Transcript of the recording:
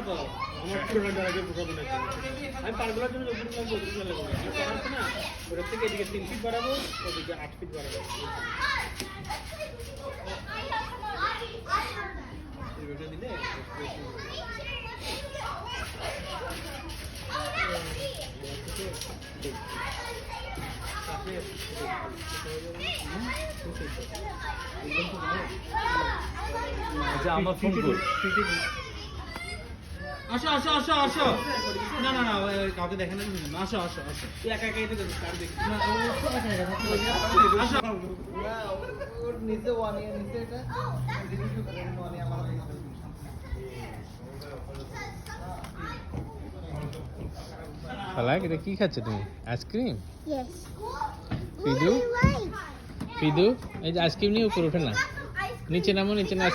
তো আমার পুরো ডাকে বোঝাবো না আমি পারগুলোর জন্য উপরে আমি বলতে লাগবো না ওর থেকে এদিকে 3 ফিট বাড়াবো ওদিকে 8 ফিট বাড়াবো এটা দিলে আচ্ছা আমার ফোন কর আসো আসো আসো আসো না না না কাউকে দেখে না আসো আসো আসো তুই একা একাই তো কার দেখি না আসো না ওর নিচে ওয়ান ইয়ার নিচে এটা ওয়ান ইয়ার আমার ফালাক এটা কি খাচ্ছ তুমি আইসক্রিম Yes. ফিদু Why? ফিদু এই যে আইসক্রিম নিয়ে উপরে ওঠে না নিচে নামো নিচে না